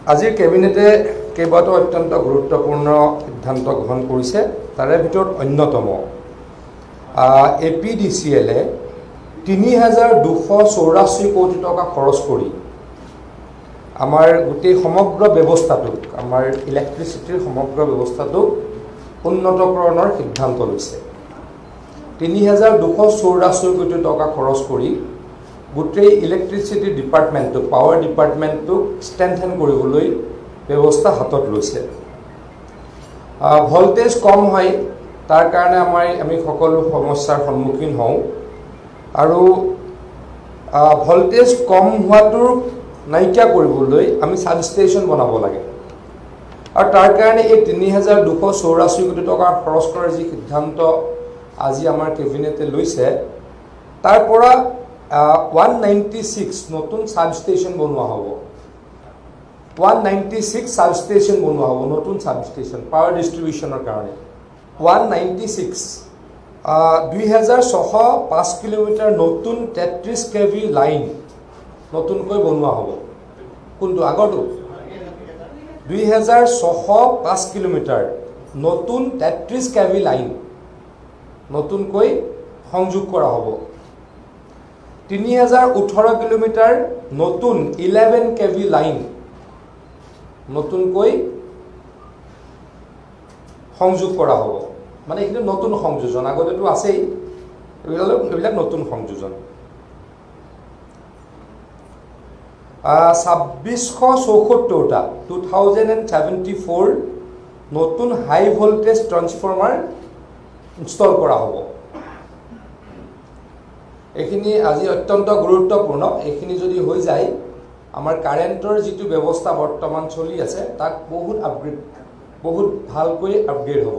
আজিৰ কেবিনেটে কেইবাটাও অত্যন্ত গুৰুত্বপূৰ্ণ সিদ্ধান্ত গ্ৰহণ কৰিছে। তাৰে ভিতৰত অন্যতম APDCL-এ ৩,২৮৪ কোটি টকা খৰচ কৰি আমাৰ গোটেই সমগ্ৰ ব্যৱস্থাটোক, আমাৰ ইলেক্ট্ৰিচিটিৰ সমগ্ৰ ব্যৱস্থাটোক উন্নতকৰণৰ সিদ্ধান্ত লৈছে। ৩,২৮৪ কোটি টকা খৰচ কৰি গোটেই ইলেক্ট্ৰিচিটি ডিপাৰ্টমেণ্টটোক, পাৱাৰ ডিপাৰ্টমেণ্টটোক ষ্ট্ৰেংথেন কৰিবলৈ ব্যৱস্থা হাতত লৈছে। ভল্টেজ কম হয়, তাৰ কাৰণে আমি সকলো সমস্যাৰ সন্মুখীন হওঁ, আৰু ভল্টেজ কম হোৱাটোৰ নাইকিয়া কৰিবলৈ আমি ছাবষ্টেশ্যন বনাব লাগে। আৰু তাৰ কাৰণে এই ৩,২৮৪ কোটি টকা খৰচ কৰাৰ যি সিদ্ধান্ত আজি আমাৰ কেবিনেটে লৈছে, তাৰ পৰা 196 নতুন ছাবষ্টেশ্যন বনোৱা হ'ব। 196 ছাবষ্টেশ্যন বনোৱা হ'ব, নতুন ছাবষ্টেশ্যন পাৱাৰ ডিষ্ট্ৰিবিউশ্যনৰ কাৰণে। 196 ২,৬০৫ কিলোমিটাৰ নতুন ৩৩ kV লাইন নতুনকৈ বনোৱা হ'ব। কোনটো? আগৰটো ২,৬০৫ কিলোমিটাৰ নতুন ৩৩ kV লাইন নতুনকৈ সংযোগ কৰা হ'ব। ৩,০১৮ কিলোমিটাৰ নতুন 11 kV লাইন নতুনকৈ সংযোগ কৰা হ'ব। মানে এইখিনি নতুন সংযোজন, আগতেতো আছেই, এইবিলাক নতুন সংযোজন। ২,৬৭৪টা 2074 নতুন হাই ভল্টেজ ট্ৰান্সফৰ্মাৰ ইনষ্টল কৰা হ'ব। এইখিনি আজি অত্যন্ত গুৰুত্বপূৰ্ণ। এইখিনি যদি হৈ যায়, আমাৰ কাৰেণ্টৰ যিটো ব্যৱস্থা বৰ্তমান চলি আছে তাক বহুত ভালকৈ আপগ্ৰেড হ'ব।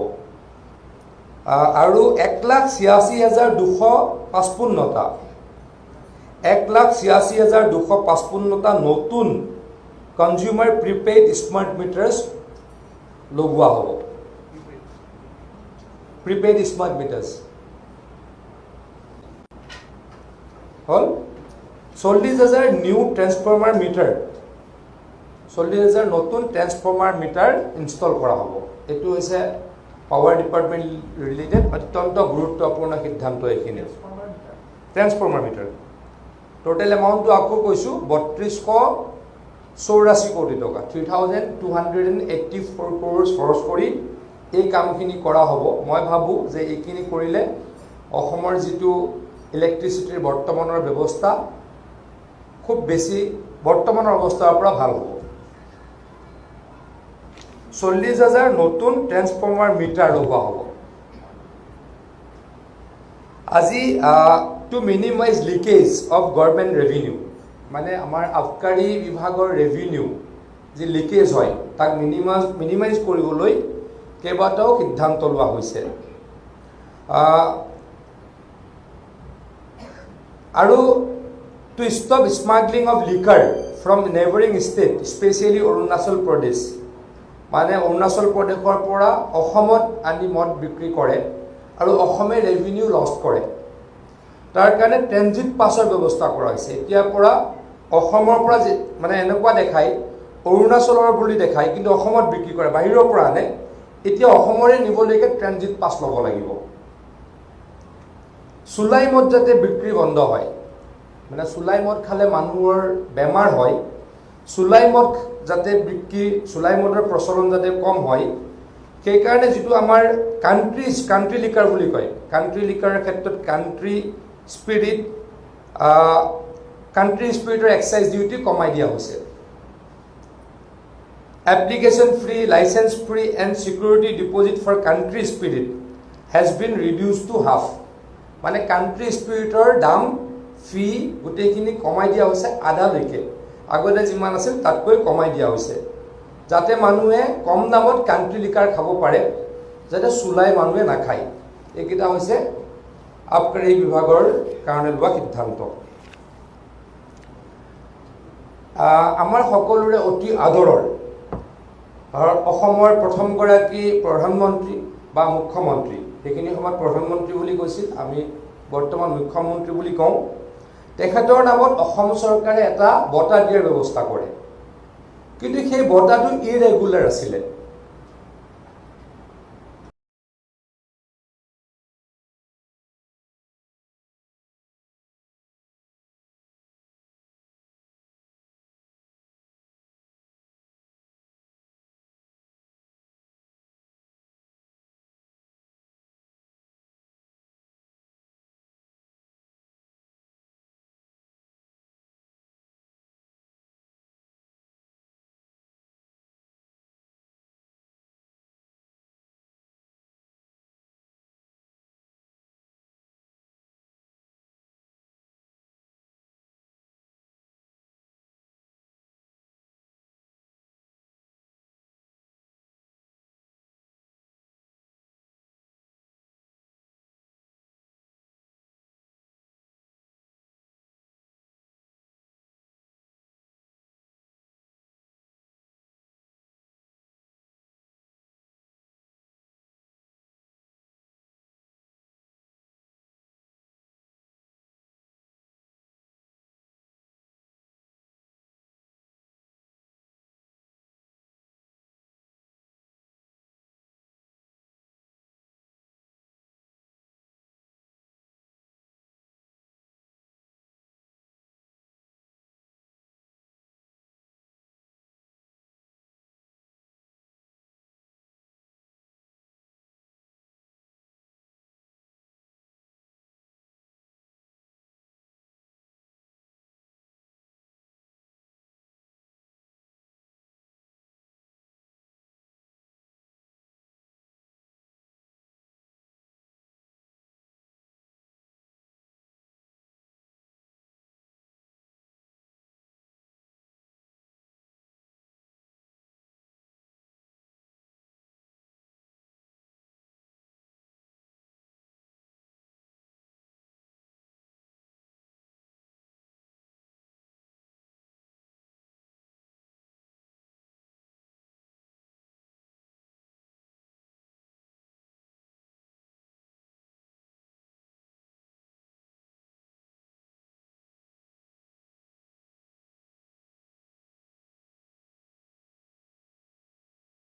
আৰু ১,৮৬,২৫৫টা ১,৮৬,২৫৫টা নতুন কনজিউমাৰ প্ৰিপেইড স্মাৰ্ট মিটাৰ্ছ লগোৱা হ'ব। প্ৰিপেইড স্মাৰ্ট মিটাৰ্ছ হ'ল ৪০,০০০ নিউ ট্ৰেন্সফৰ্মাৰ মিটাৰ, ৪০,০০০ নতুন ট্ৰেন্সফৰ্মাৰ মিটাৰ ইনষ্টল কৰা হ'ব। এইটো হৈছে পাৱাৰ ডিপাৰ্টমেণ্ট ৰিলেটেড অত্যন্ত গুৰুত্বপূৰ্ণ সিদ্ধান্ত। এইখিনি ট্ৰেন্সফৰ্মাৰ মিটাৰ টোটেল এমাউণ্টটো আকৌ কৈছোঁ ৩২৮৪ কোটি টকা, 3,284 crores খৰচ কৰি এই কামখিনি কৰা হ'ব। মই ভাবোঁ যে এইখিনি কৰিলে অসমৰ যিটো ইলেক্ট্ৰিচিটিৰ বৰ্তমানৰ ব্যৱস্থা খুব বেছি বৰ্তমানৰ অৱস্থাৰ পৰা ভাল হ'ব। ৪০,০০০ নতুন ট্ৰেন্সফৰ্মাৰ মিটাৰ লগোৱা হ'ব। আজি to minimise leakage of government revenue, মানে আমাৰ আবকাৰী বিভাগৰ ৰেভিনিউ যি লিকেজ হয় তাক মিনিমাইজ কৰিবলৈ কেইবাটাও সিদ্ধান্ত লোৱা হৈছে। আৰু to stop smuggling of liquor from neighbouring state, specially Arunachal Pradesh, মানে অৰুণাচল প্ৰদেশৰ পৰা অসমত আনি মদ বিক্ৰী কৰে আৰু অসমে ৰেভিনিউ লষ্ট কৰে। তাৰ কাৰণে ট্ৰেনজিট পাছৰ ব্যৱস্থা কৰা হৈছে। এতিয়াৰ পৰা অসমৰ পৰা মানে এনেকুৱা দেখায় অৰুণাচলৰ বুলি দেখায়, কিন্তু অসমত বিক্ৰী কৰে, বাহিৰৰ পৰা আনে। এতিয়া অসমৰে নিবলৈকে ট্ৰেনজিট পাছ ল'ব লাগিব। চুলাই মদ যাতে বিক্ৰী বন্ধ হয়, মানে চুলাই মদ খালে মানুহৰ বেমাৰ হয়, চুলাই মদ যাতে চুলাই মদৰ প্ৰচলন যাতে কম হয়, সেইকাৰণে যিটো আমাৰ কাণ্ট্ৰি লিকাৰ বুলি কয়, কাণ্ট্ৰি লিকাৰৰ ক্ষেত্ৰত কাণ্ট্ৰি স্পিৰিটৰ এক্সাইজ ডিউটি কমাই দিয়া হৈছে। Application free, licence free and security deposit for country spirit has been reduced to half, মানে কাণ্ট্ৰি স্পিৰিটৰ দাম ফি গোটেইখিনি কমাই দিয়া হৈছে আধালৈকে। আগতে যিমান আছিল তাতকৈ কমাই দিয়া হৈছে, যাতে মানুহে কম দামত কাণ্ট্ৰি লিকাৰ খাব পাৰে, যাতে চুলাই মানুহে নাখায়। এইকেইটা হৈছে আবকাৰী বিভাগৰ কাৰণে লোৱা সিদ্ধান্ত। আমাৰ সকলোৰে অতি আদৰৰ অসমৰ প্ৰথমগৰাকী প্ৰধানমন্ত্ৰী বা মুখ্যমন্ত্ৰী, সেইখিনি সময়ত প্ৰধানমন্ত্ৰী বুলি কৈছিল, আমি বৰ্তমান মুখ্যমন্ত্ৰী বুলি কওঁ, তেখেতৰ নামত অসম চৰকাৰে এটা বঁটা দিয়াৰ ব্যৱস্থা কৰে। কিন্তু সেই বঁটাটো ইৰেগুলাৰ আছিলে